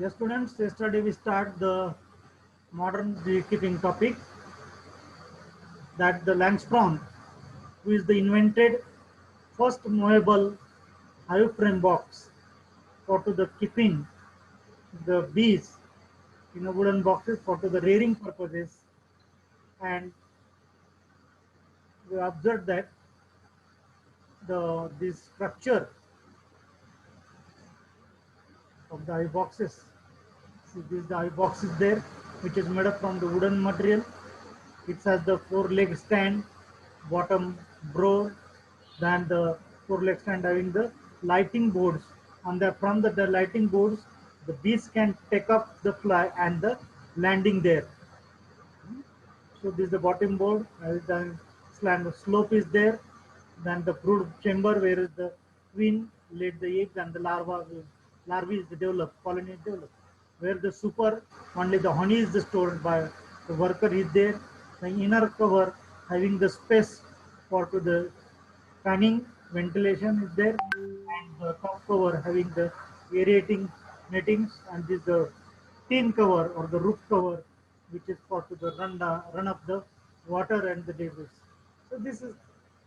Yes, students, yesterday we start the modern beekeeping topic that the Langstroth, who is the invented first movable hive frame box for to the keeping the bees in a wooden boxes for to the rearing purposes, and we observed that the this structure of the hive boxes. See, this the hive box is there, which is made up from the wooden material. It has the four-leg stand, bottom broad, then the four-leg stand having the lighting boards. On the from the lighting boards, the bees can take up the fly and the landing there. So this is the bottom board. Then slant slope is there. Then the brood chamber where the queen laid the eggs and the larvae is developed, colony is developed. Where the super only the honey is stored by the worker is there. The inner cover having the space for to the fanning ventilation is there, and the top cover having the aerating nettings, and this the tin cover or the roof cover, which is for to the run up the water and the debris. So this is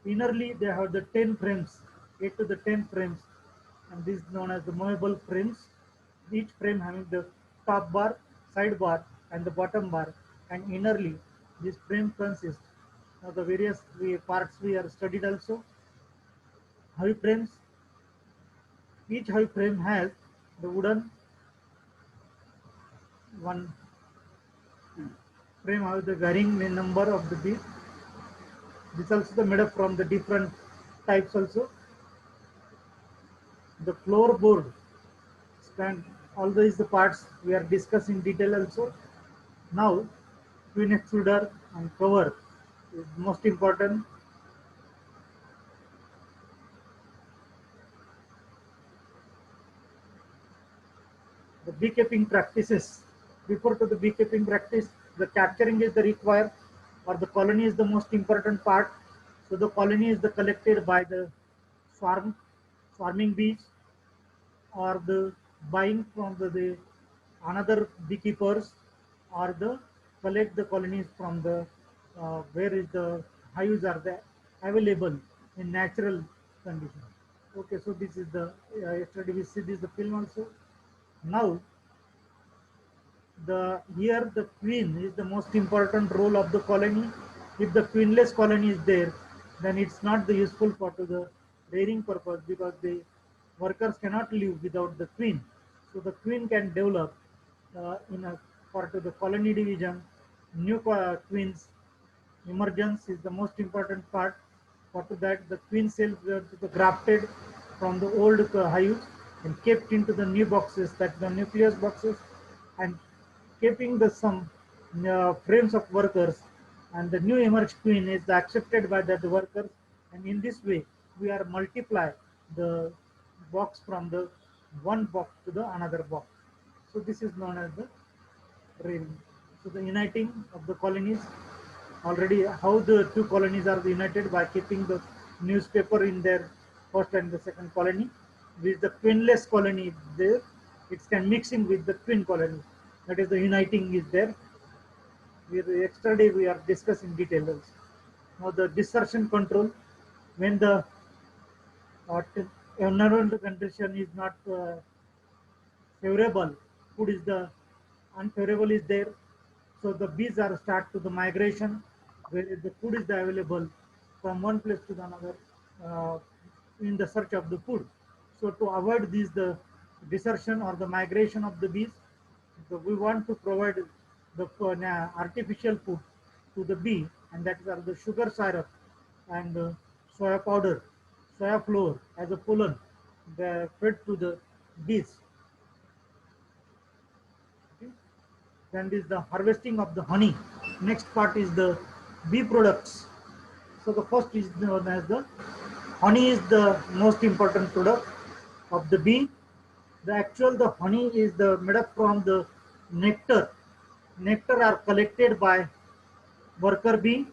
innerly they have the 10 frames, 8 to the 10 frames, and this is known as the movable frames. Each frame having the top bar, side bar, and the bottom bar, and innerly this frame consists of the various parts we are studied also. Hive frames. Each hive frame has the wooden one frame have the varying number of the bees. This also the made up from the different types also. The floorboard stand. All these the parts we are discussing in detail also. Now, queen extruder and cover is most important. The beekeeping practices. Before to the beekeeping practice, the capturing is the required, or the colony is the most important part. So the colony is the collected by the swarm, swarming bees, or the buying from the another beekeepers, or the collect the colonies from the where is the hives are there available in natural condition. Okay, so this is the yesterday we see this the film also. Now the here the queen is the most important role of the colony. If the queenless colony is there, then it's not the useful for to the rearing purpose, because the workers cannot live without the queen. So the queen can develop in a for to the colony division. New queens emergence is the most important part. For to that, the queen cells were the grafted from the old hives and kept into the new boxes, that the nucleus boxes, and keeping the some frames of workers, and the new emerged queen is accepted by the workers, and in this way we are multiply the box from the one box to the another box. So this is known as the rearing. So the uniting of the colonies, already how the two colonies are united by keeping the newspaper in their first and the second colony. With the queenless colony there, it can mixing with the twin colony. That is the uniting is there. Yesterday we are discussing details. Now the dispersion control, when the environmental condition is not favorable, food is the unfavorable is there. So the bees are start to the migration where the food is available from one place to the another uh, in the search of the food. So to avoid this the desertion or the migration of the bees, we want to provide the artificial food to the bee, and that is the sugar syrup and soya powder, soya flour as a pollen, fed to the bees. Okay. Then is the harvesting of the honey. Next part is the bee products. So the first is known as the honey is the most important product of the bee. The actual the honey is the made up from the nectar. Nectar are collected by worker bee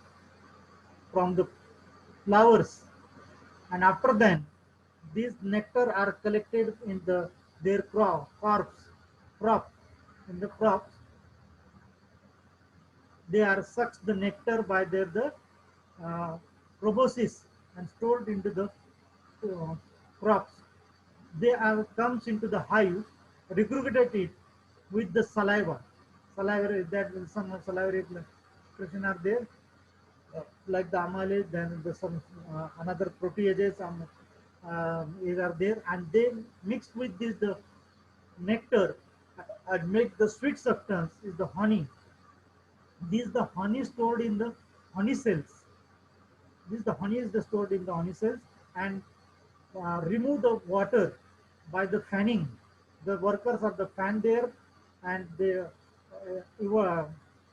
from the flowers, and after then these nectar are collected in the their corpse crop, in the crops, they are sucked the nectar by their uh, proboscis and stored into the uh, crops. They are comes into the hive, regurgitate it with the saliva. Saliva, that some salivary expression are there, like the amylase, then the some another proteases is are there, and they mixed with this the nectar and make the sweet substance is the honey. This the honey stored in the honey cells. This the honey is the stored in the honey cells, and remove the water by the fanning. The workers are the fan there, and they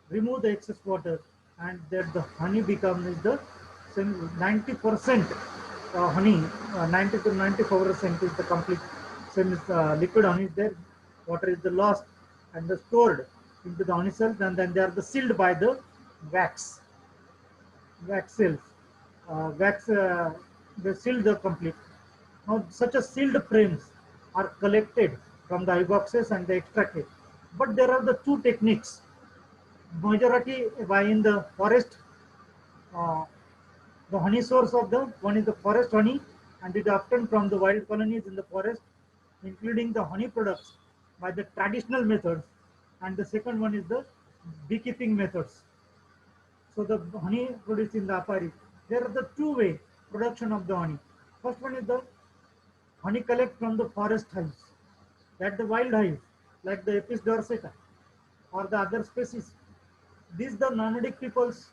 remove the excess water, and that the honey becomes the 90% honey. 90 to 94% is the complete same is liquid honey is there. Water is the lost and the stored into the honey cells, and then they are the sealed by the wax wax cells. Wax they seal the complete. Now, such a sealed frames are collected from the eye boxes and they extracted. But there are the two techniques. Majority by in the forest, uh, the honey source of the one is the forest honey, and it obtained from the wild colonies in the forest, including the honey products by the traditional methods, and the second one is the beekeeping methods. So the honey produced in the apiary, there are the two-way production of the honey. First one is the honey collect from the forest hives, that the wild hives, like the Apis dorsata or the other species. These the nomadic peoples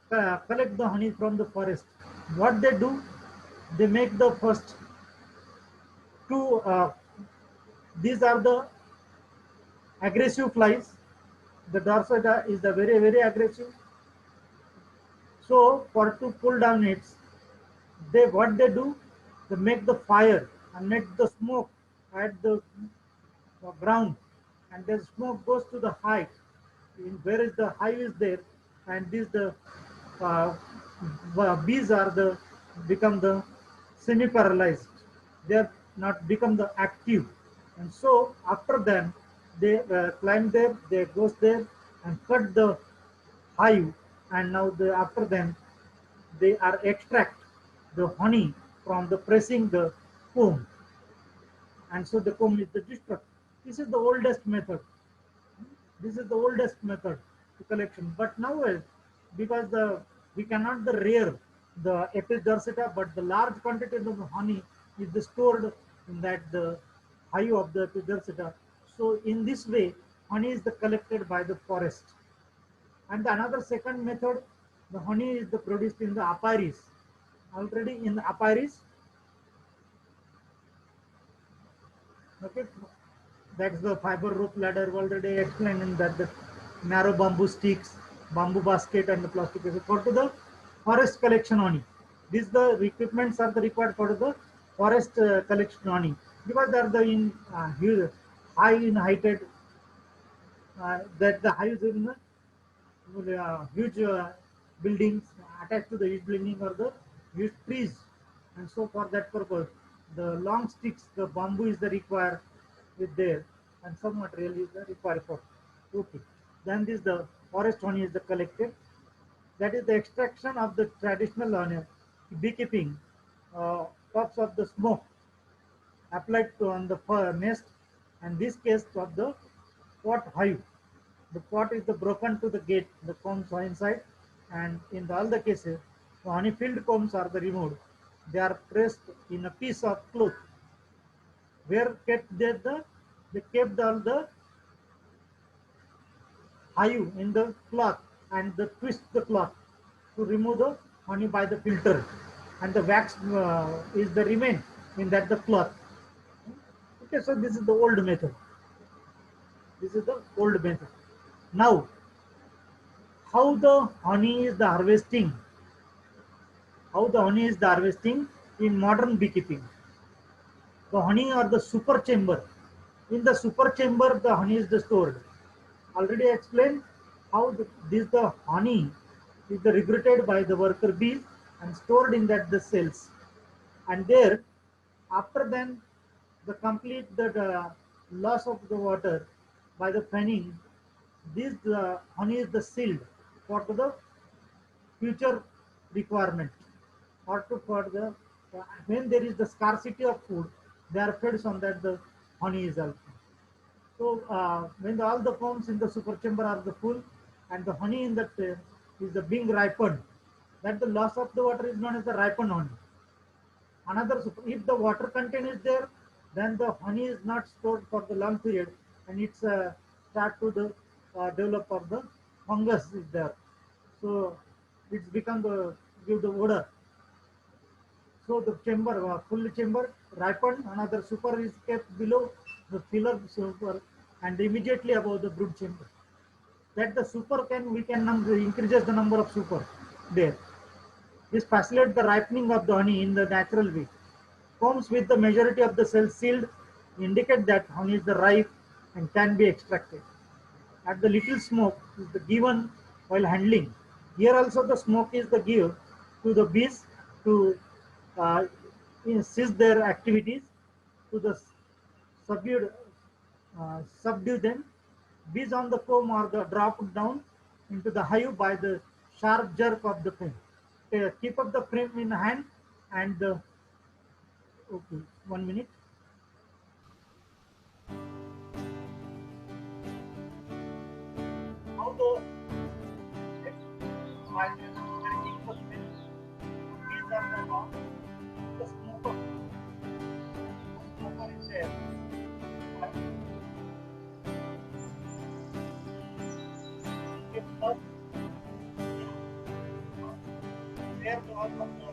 collect the honey from the forest. What they do, they make the first two. These are the aggressive flies. The dorsata is the very aggressive. So for to pull down it, they what they do, they make the fire and let the smoke at the ground, and the smoke goes to the hive in where is the hive is there, and this the uh, bees are the become the semi paralyzed, they are not become the active, and so after them they climb there, they goes there and cut the hive, and now the after them they are extract the honey from the pressing the comb, and so the comb is the destruct. This is the oldest method. This is the oldest method to collection. But now, because the we cannot the rear the Apis dorsata, but the large quantity of honey is the stored in that the hive of the Apis dorsata. So in this way, honey is the collected by the forest. And the another second method, the honey is the produced in the apiaries. Already in the apiaries, okay, that's the fiber rope ladder already explained in that the narrow bamboo sticks, bamboo basket, and the plastic is for to the forest collection honey. These the equipments are the required for the forest collection honey, because they are the in huge, high in heighted, that the hives in the huge buildings attached to the huge building or the huge trees, and so for that purpose the long sticks, the bamboo is the required with there, and some material is the required for. Okay, then this the forest honey is the collected, that is the extraction of the traditional honey beekeeping, puffs of the smoke applied to on the nest, and this case of the pot hive. The pot is the broken to the gate, the combs are inside, and in all the cases, the honey filled combs are the removed. They are pressed in a piece of cloth, where kept there they kept all the hive in the cloth, and the twist the cloth to remove the honey by the filter, and the wax is the remain in that the cloth. Okay, so this is the old method. This is the old method. Now, how the honey is the harvesting? How the honey is the harvesting in modern beekeeping? The honey or the super chamber. In the super chamber, the honey is the stored. Already explained how the honey is the recruited by the worker bees and stored in that the cells. And there, after then, the complete loss of the water by the fanning, this honey is the sealed for the future requirement or to for the when there is the scarcity of food, they are fed on that the honey is also. So when all the forms in the super chamber are the full and the honey in that is the being ripened, that the loss of the water is known as the ripened honey. Another, if the water content is there, then the honey is not stored for the long period, and it's start to the develop of the fungus is there. So it's become the give the odor. So the chamber, full chamber ripened, another super is kept below the filler super and immediately above the brood chamber. That the super can we can increases the number of super there. This facilitates the ripening of the honey in the natural way. Combs with the majority of the cells sealed indicate that honey is the ripe and can be extracted. At the little smoke is the given while handling. Here also the smoke is the give to the bees to uh, cease their activities to the subdued, subdue them. Bees on the comb are the dropped down into the hive by the sharp jerk of the frame. Keep up the frame in hand and okay, 1 minute. How the while taking the frame, bees are the long, the smoker is there. Keep up where the all of the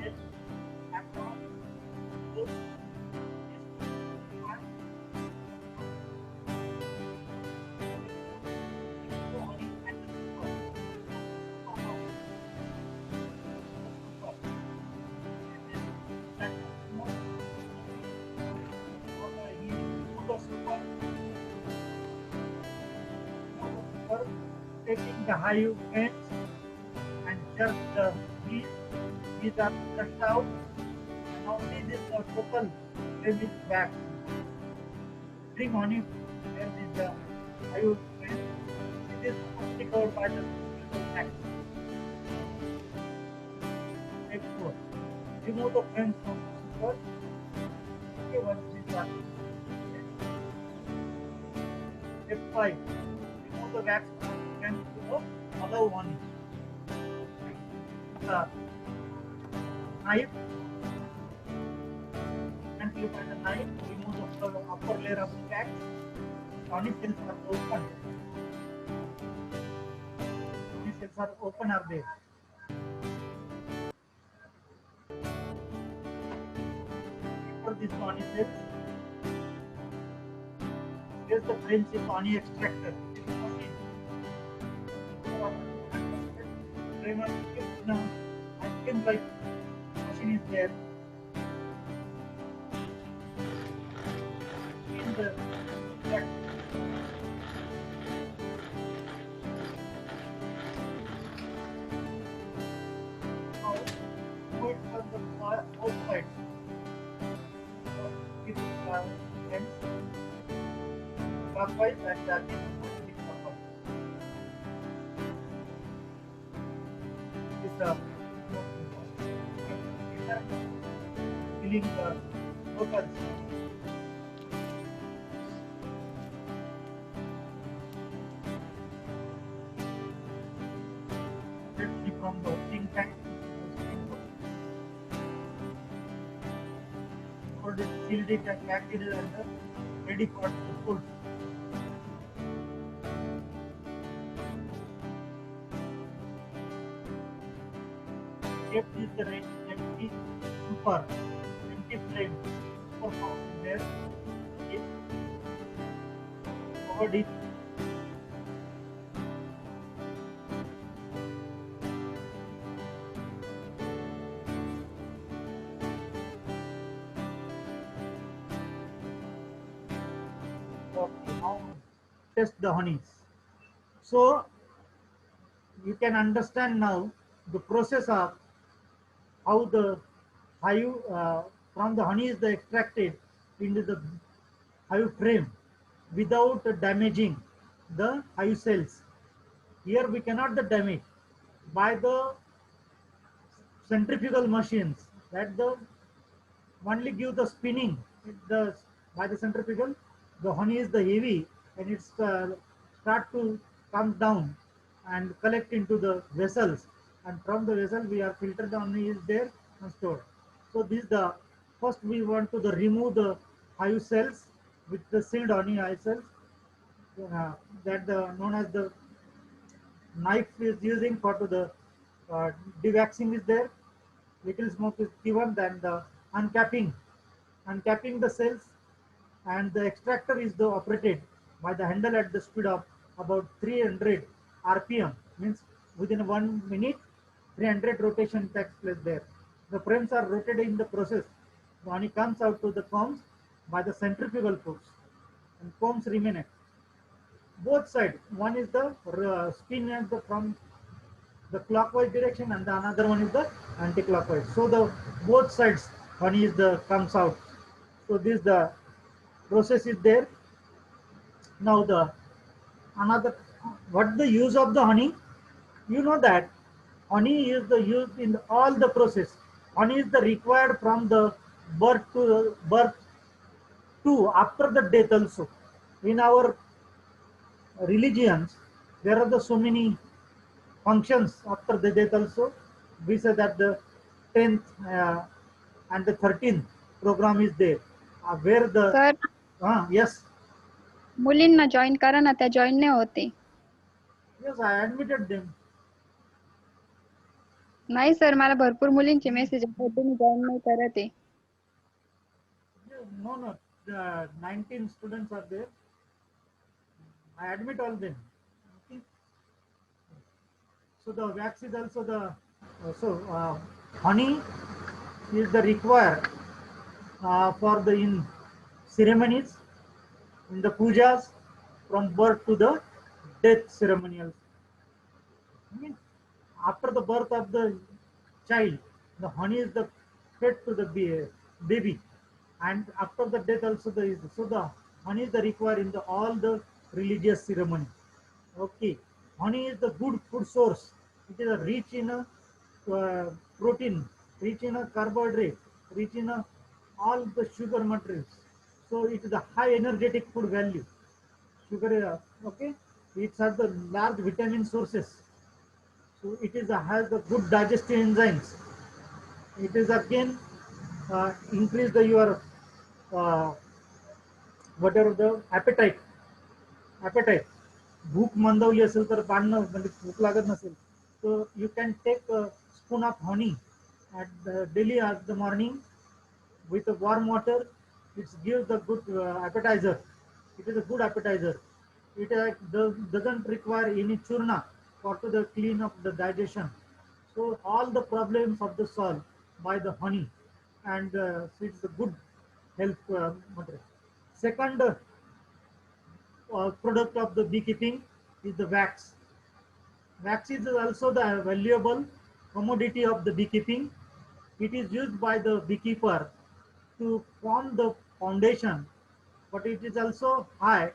yes, and now those taking the hive ends and just the bees. These are cut out. Now this is the total limit back. Bring honey and is the hive ends. It is mostly covered by the act. Step 4. Remove the frames from the super. Okay, once these are step 5. Remove the wax from the frames to the allow honey. The knife and clip and the knife, remove the upper layer of the wax. Honey cells are open. Honey cells are open are there. For this honey cells, here's the friendship honey extractor. I can like machine is there in the now do it from the outside. Keep ends clockwise and keep clockwise. This filling the locals. Let's see from the opening tank. Hold it, sealed it and packed it and ready for the food. Kept is the empty super, empty flame, super found there. Okay. Covered it. Okay, now test the honeys. So you can understand now the process of how the hive from the honey is extracted into the hive frame without damaging the hive cells. Here we cannot the damage by the centrifugal machines that the only give the spinning. The by the centrifugal, the honey is the heavy and it's start to come down and collect into the vessels, and from the vessel we are filtered the honey is there and stored. So this the first we want to the remove the hive cells with the sealed honey hive cells, that the known as the knife is using for to the dewaxing is there, little smoke is given, then the uncapping the cells, and the extractor is the operated by the handle at the speed of about 300 rpm, means within 1 minute 300 rotation takes place there. The frames are rotated in the process. The honey comes out to the combs by the centrifugal force, and combs remain at both sides. One is the spin at the from the clockwise direction, and the another one is the anti-clockwise. So the both sides honey is the comes out. So this the process is there. Now the another, what the use of the honey? You know that honey is the used in all the process. Honey is the required from the birth to after the death also. In our religions, there are the so many functions after the death also. We say that the 10th and the 13th program is there, where the sir yes, मुलींना join करा ना, त्या join नाही होते. yes, I admitted them. नाही sir, मला भरपूर मुलींचे मेसेज आहेत, तुम्ही जॉईन नाही करत आहे. No, no, 19 students are there. I admit all them. Okay. So the wax is also the honey is the required for the in ceremonies, in the pujas, from birth to the death ceremonials. I mean, after the birth of the child, the honey is the fed to the baby, and after the death also the so the honey is the required in the all the religious ceremony. Okay, honey is the good food source. It is a rich in a protein, rich in a carbohydrate, rich in a all the sugar materials. So it is a high energetic food value. Sugar, okay, it has the large vitamin sources. So it is has the good digestive enzymes. It is again increase the your uh, whatever the appetite. भूक मंदावली असेल तर पाणं म्हणजे भूक लागत नसेल, so you can take a spoon of honey at daily at the morning with the warm water. It gives the good appetizer. It is a good appetizer. It doesn't require any churna for to the clean of the digestion. So all the problems of the soul by the honey, and so it's a good health material. Second product of the beekeeping is the wax. Wax is also the valuable commodity of the beekeeping. It is used by the beekeeper to form the foundation, but it is also high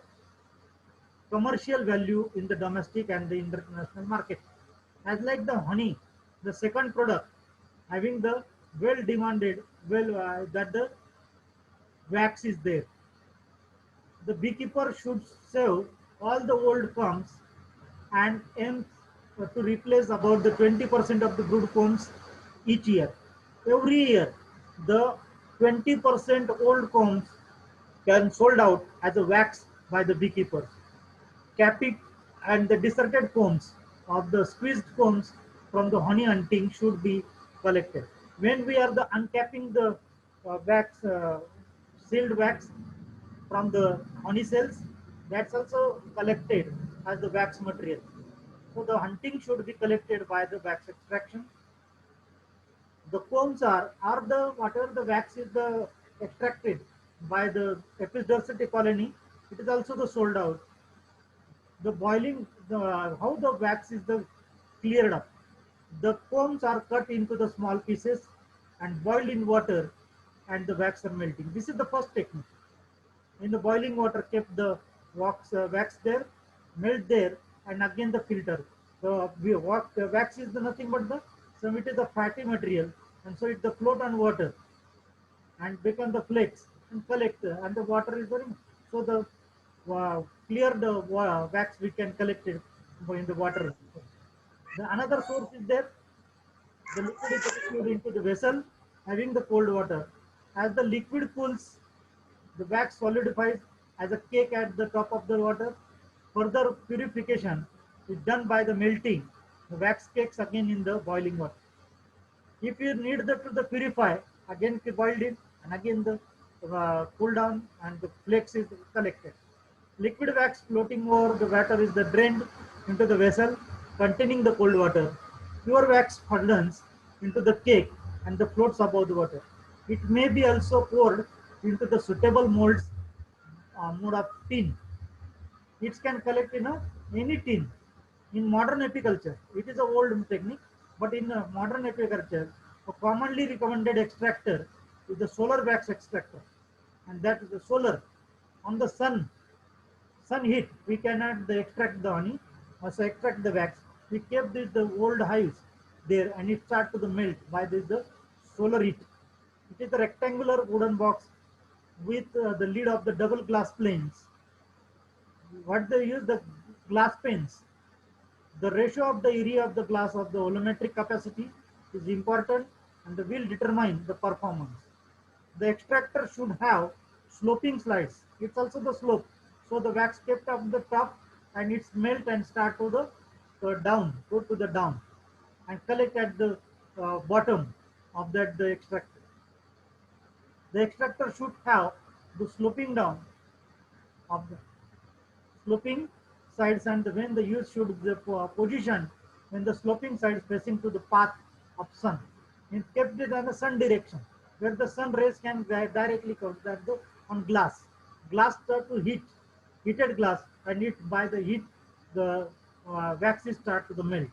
commercial value in the domestic and the international market. As like the honey, the second product having the well demanded, that the wax is there. The beekeeper should save all the old combs and aim to replace about the 20% of the brood combs each year. Every year, the 20% old combs can sold out as a wax by the beekeepers. Capping and the deserted combs of the squeezed combs from the honey hunting should be collected. When we are the uncapping the wax, sealed wax from the honey cells, that's also collected as the wax material. So the hunting should be collected by the wax extraction. The combs are the whatever the wax is the extracted by the Apis dorsata colony. It is also the sold out. The boiling, how the wax is the cleared up. The combs are cut into the small pieces and boiled in water and the wax are melting. This is the first technique. In the boiling water, kept the wax there, melt there, and again the filter. The wax is nothing but the, so it is a fatty material, and so it the float on water and become the flakes and collect, and the water is very, so the clear the wax we can collect it in the water. The another source is there. The liquid is poured into the vessel having the cold water. As the liquid cools, the wax solidifies as a cake at the top of the water. Further purification is done by the melting the wax cakes again in the boiling water. If you need the purify, again boiled it and again the cool down and the flakes is collected. Liquid wax floating over the water is the drained into the vessel containing the cold water. Pure wax hardens into the cake and the floats above the water. It may be also poured into the suitable molds mode of tin. It can collect in any tin. In modern apiculture, it is a old technique, but in modern apiculture, a commonly recommended extractor is the solar wax extractor, and that is the solar on the sun heat. We cannot extract the honey, also extract the wax. We kept the old hives there, and it start to the melt by the solar heat. It is a rectangular wooden box with the lid of the double glass planes. What they use the glass panes. The ratio of the area of the glass of the volumetric capacity is important and will determine the performance. The extractor should have sloping slides. It's also the slope. So the wax kept up the top and it's melt and start to the down, go to the down and collect at the bottom of the extractor. The extractor should have the sloping down of the sloping sides, and when the use should be positioned when the sloping side is facing to the path of sun. It kept it on the sun direction where the sun rays can directly come on glass. Glass start to heated glass, and it by the heat the waxes start to the melt.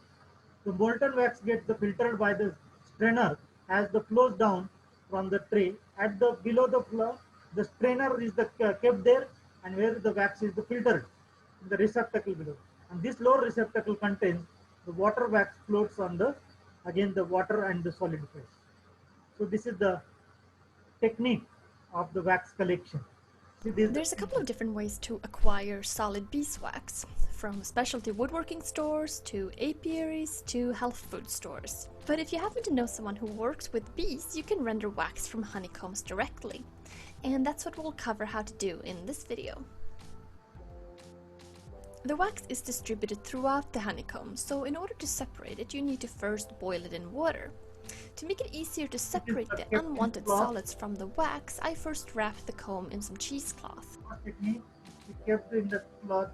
The molten wax gets the filtered by the strainer as the flows down from the tray. At the below the flow, the strainer is the kept there, and where the wax is the filtered in the receptacle below. And this lower receptacle contains the water. Wax floats on the again the water and the solid phase. So this is the technique of the wax collection. There's a couple of different ways to acquire solid beeswax, from specialty woodworking stores to apiaries to health food stores. But if you happen to know someone who works with bees, you can render wax from honeycombs directly. And that's what we'll cover how to do in this video. The wax is distributed throughout the honeycomb, so in order to separate it, you need to first boil it in water. To make it easier to separate the unwanted solids from the wax, I first wrapped the comb in some cheesecloth. Kept in the cloth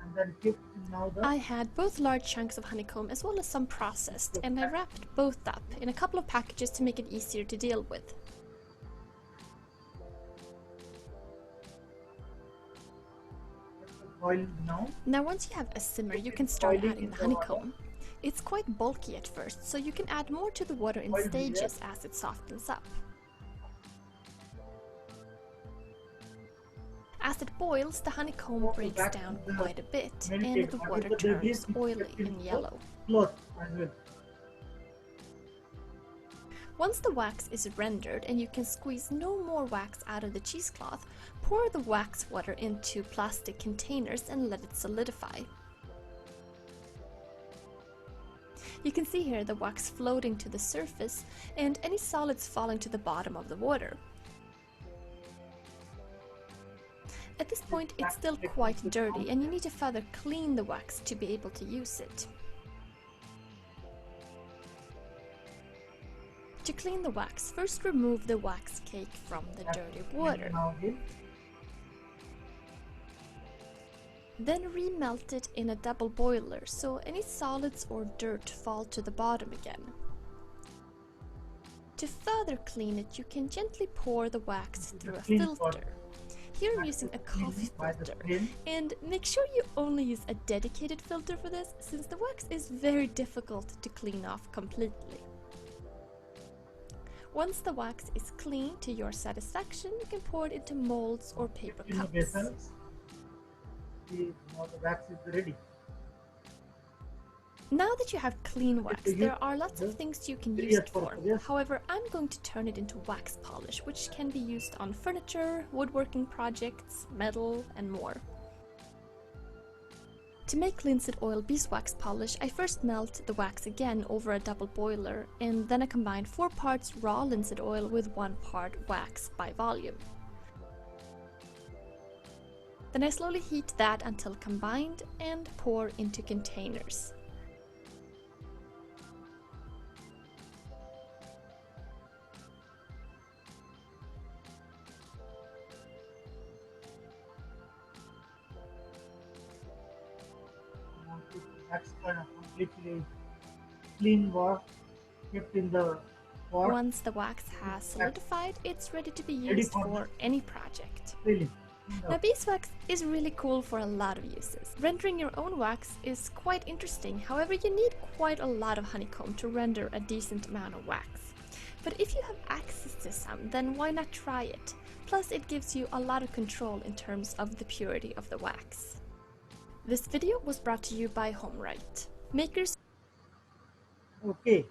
and then kept now the I had both large chunks of honeycomb as well as some processed, and I wrapped both up in a couple of packages to make it easier to deal with. oil now. Now once you have a simmer, you can start adding the honeycomb. It's quite bulky at first, so you can add more to the water in stages as it softens up. As it boils, the honeycomb breaks down quite a bit, and the water turns oily and yellow. Once the wax is rendered and you can squeeze no more wax out of the cheesecloth, pour the wax water into plastic containers and let it solidify. You can see here the wax floating to the surface and any solids falling to the bottom of the water. At this point it's still quite dirty and you need to further clean the wax to be able to use it. To clean the wax, first remove the wax cake from the dirty water. Then remelt it in a double boiler so any solids or dirt fall to the bottom again. To further clean it, you can gently pour the wax through a filter. Here I'm using a coffee filter, and make sure you only use a dedicated filter for this, since the wax is very difficult to clean off completely. Once the wax is clean to your satisfaction, you can pour it into molds or paper In the cups. vessels, now the wax is ready. Now that you have clean wax, to use there are lots of the things you can various use it for. purposes. However, I'm going to turn it into wax polish, which can be used on furniture, woodworking projects, metal, and more. To make linseed oil beeswax polish, I first melt the wax again over a double boiler, and then I combine 4 parts raw linseed oil with 1 part wax by volume. Then I slowly heat that until combined and pour into containers. Wax completely clean wax kept in the pot. Once the wax has solidified, it's ready to be Ready used for for any project. Really. Now, beeswax is really cool for a lot of uses. Rendering your own wax is quite interesting, however you need quite a lot of honeycomb to render a decent amount of wax. But if you have access to some, then why not try it? Plus it gives you a lot of control in terms of the purity of the wax. This video was brought to you by HomeRite. Makers. Okay.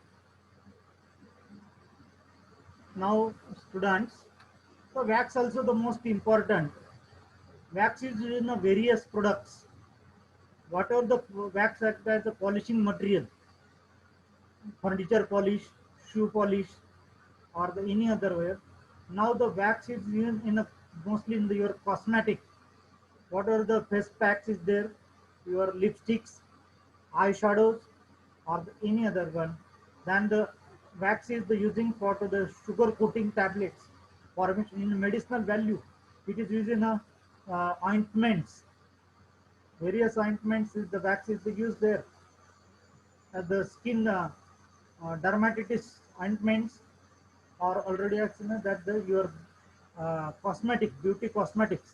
Now, students, so wax also the most important. Wax is used in various products. Whatever the wax acts as a polishing material, furniture polish, shoe polish, or any other way. Now the wax is used in mostly in your cosmetic. Whatever the face packs is there, your lipsticks, eyeshadows, or any other one. Then the wax is the using for the sugar coating tablets for which in medicinal value. It is used in ointments. Various ointments is the wax is used there. The skin dermatitis ointments are already explained that your cosmetic beauty cosmetics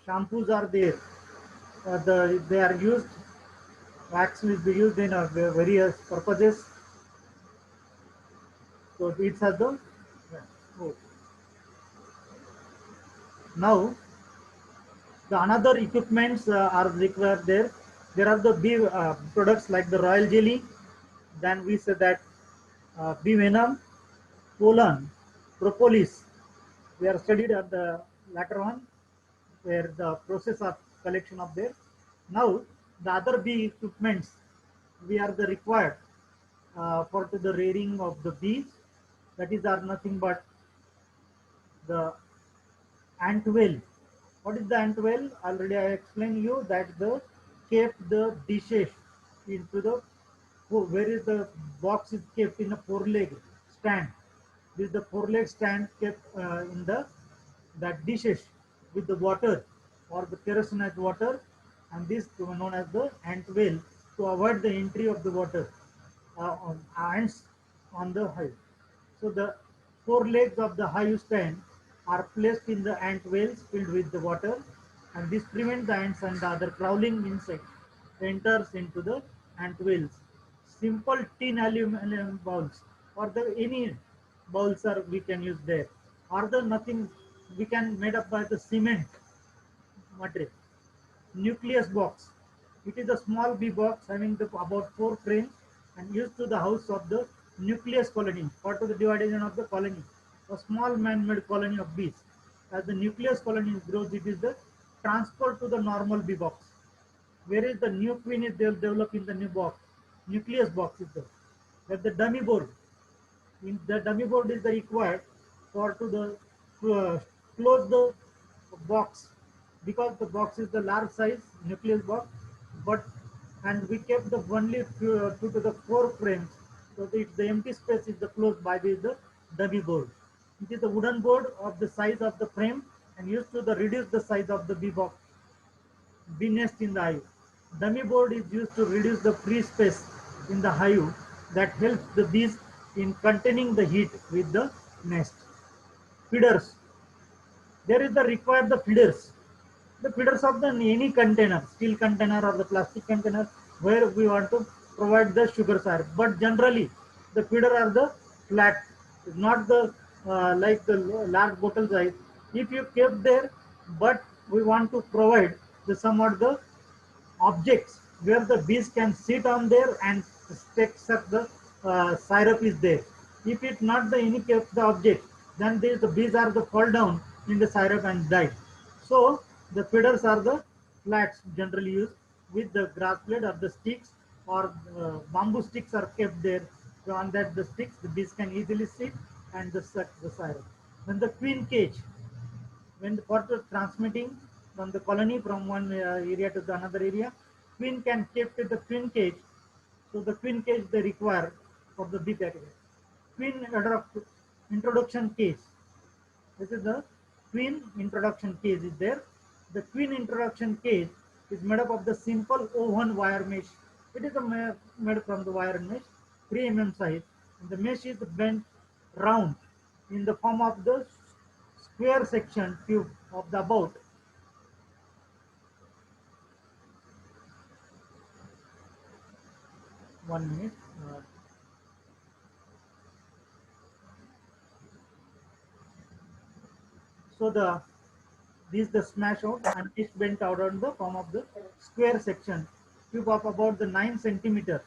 shampoos are there. They are used. Wax will be used in various purposes. So it's at the now the another equipments are required there. There are the bee products like the royal jelly. Then we say that bee venom, pollen, propolis. We are studied at the latter one where the process of collection of there. Now the other bee equipments we are the required for the rearing of the bees. That is are nothing but the ant well. What is the ant well? Already I explained you that the kept the dishes into the where is the box is kept in a 4-leg stand. This is the 4-leg stand kept in the that dishes with the water or the kerosinized water, and this is known as the ant well to avoid the entry of the water ants on the hive. So the 4 legs of the hive stand are placed in the ant wells filled with the water, and this prevents the ants and the other crawling insects enters into the ant wells. Simple tin aluminum bowls or the any bowls are we can use there, or the nothing we can made up by the cement material. Nucleus box. It is a small bee box having about 4 frames and used to the house of the nucleus colony, part of the division of the colony, a small man-made colony of bees. As the nucleus colony grows, it is the transfer to the normal bee box. Whereas the new queen is developed in the new box, nucleus box is there. That the dummy board. In the dummy board is the required for to the close the box, because the box is the large size nucleus box, but and we kept the only two to the 4 frames, so the empty space is the closed by the dummy board. It is a wooden board of the size of the frame and used to the reduce the size of the bee box, bee nest in the hive. Dummy board is used to reduce the free space in the hive that helps the bees in containing the heat with the nest. Feeders. There is the required the feeders. The feeders of the any container, steel container or the plastic container where we want to provide the sugar syrup. But generally, the feeder are the flat, not the like the large bottle size. If you kept there, but we want to provide the somewhat the objects where the bees can sit on there and take suck the syrup is there. If it's not the any of the object, then the bees are the fall down in the syrup and die. So the feeders are the flats generally used with the grass blade or the sticks or bamboo sticks are kept there. So on that the sticks the bees can easily sit and the suck the syrup. Then the queen cage, when the for transmitting from the colony from one area to the another area, queen can keep with the queen cage. So the queen cage they require for the bee category. Queen introduction cage. This is the queen introduction cage is there. The queen introduction cage is made up of the simple woven wire mesh. It is made from the wire mesh, 3 size. And the mesh is bent round in the form of the square section tube of the about 1 minute. So this the smash out and it's bent out on the form of the square section tube of about the 9 centimeter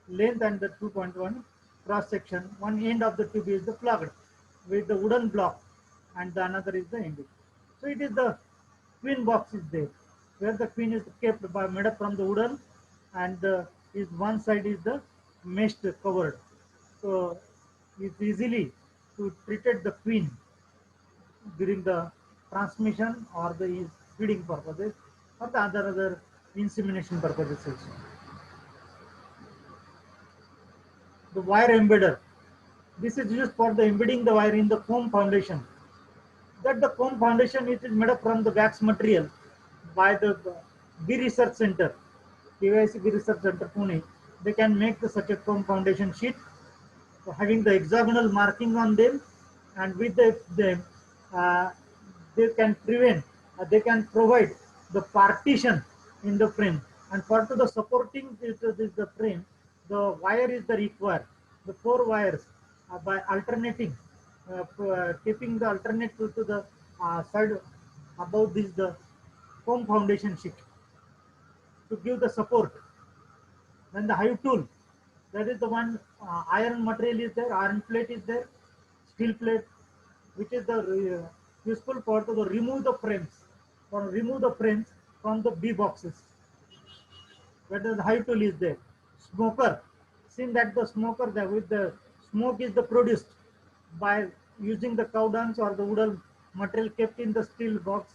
length and the 2.1 cross section. One end of the tube is the plugged with the wooden block and the another is the end. So it is the queen box is there where the queen is kept by made up from the wooden and is one side is the meshed covered. So it's easily to treated the queen during the transmission or the feeding purposes or the other insemination purposes also. The wire embedder. This is used for the embedding the wire in the comb foundation. That the comb foundation it is made up from the wax material by the Bee Research Center, KYC Bee Research Center Pune. They can make such a comb foundation sheet having the hexagonal marking on them, and with them they can prevent, they can provide the partition in the frame. And for the supporting the frame, the wire is the required. The 4 wires by alternating, keeping the alternate to the side above this the foam foundation sheet to give the support. Then the hive tool, that is the one iron material is there, iron plate is there, steel plate, which is the useful for to remove the frames, or remove the frames from the bee boxes. That is the hive tool is there. Smoker, since that the smoker that with the smoke is the produced by using the cow dung or the wooden material kept in the steel box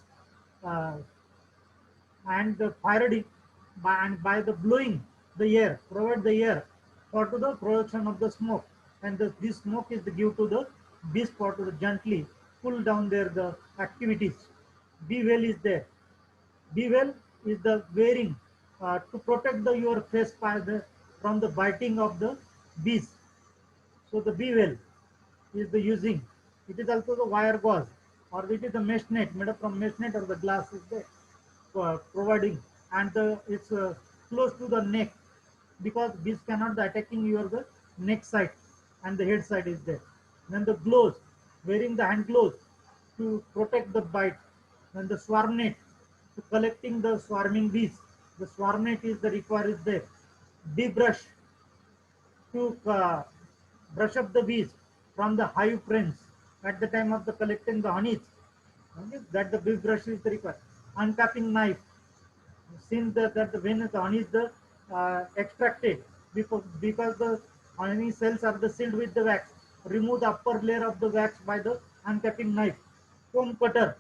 uh, and fired it by the blowing the air, provide the air for to the production of the smoke, and this smoke is give to the bees for to the gently pull down their the activities. Bee well is there. Bee well is the wearing to protect the your face by the from the biting of the bees. So the bee well is the using. It is also the wire gauze, or it is the mesh net made up from mesh net or the glass is there providing, and it's close to the neck because bees cannot be attacking your the neck side and the head side is there. Then the gloves, wearing the hand gloves to protect the bite. Then the swarm net to collecting the swarming bees. The swarm net is the required is there. Bee brush to brush up the bees from the hive frames at the time of the collecting the honeys. Okay, that the bee brush is the required. Uncapping knife, since that the when the honey is the extracted because the honey cells are the sealed with the wax, remove the upper layer of the wax by the uncapping knife. Comb cutter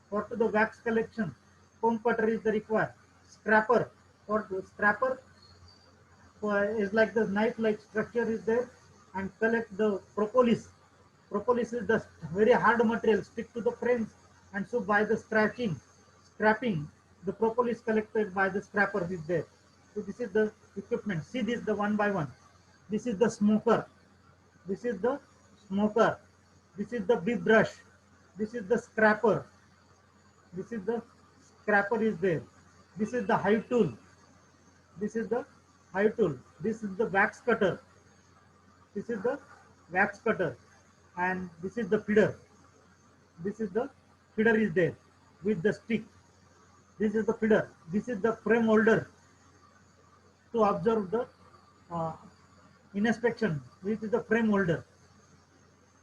for the wax collection, comb cutter is the required. Scraper for the scraper is like the knife like structure is there, and collect the propolis. Propolis is the very hard material stick to the frames, and so by the scrapping, the propolis collected by the scrapper is there. So this is the equipment. See this the one by one. This is the smoker. This is the smoker. This is the bee brush. This is the scrapper. This is the scrapper is there. This is the hive tool. This is the hive tool. This is the wax cutter. This is the wax cutter, and this is the feeder. This is the feeder is there with the stick. This is the feeder. This is the frame holder to observe the uh, inspection. This is the frame holder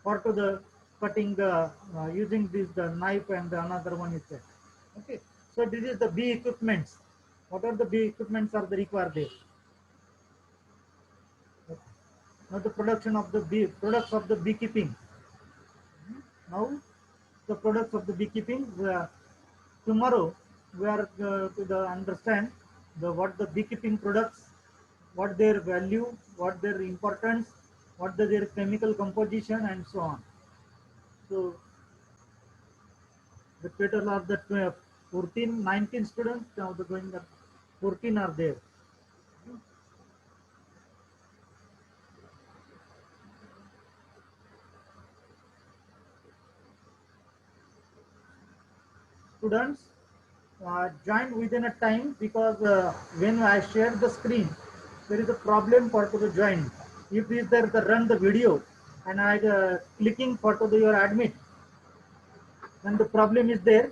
for to the cutting the using this the knife, and the another one is there. Okay, so this is the bee equipments. What are the bee equipments are the required there? Now the production of the bee products of the beekeeping. Now the products of the beekeeping. Tomorrow we are to the understand the what the beekeeping products, what their value, what their importance, what their chemical composition, and so on. So the total of the 14, 19 students, now the going up 14 are there. Students join within a time, because when I share the screen, there is a problem for to the join. If is there the run the video and I clicking for to the your admit, then the problem is there.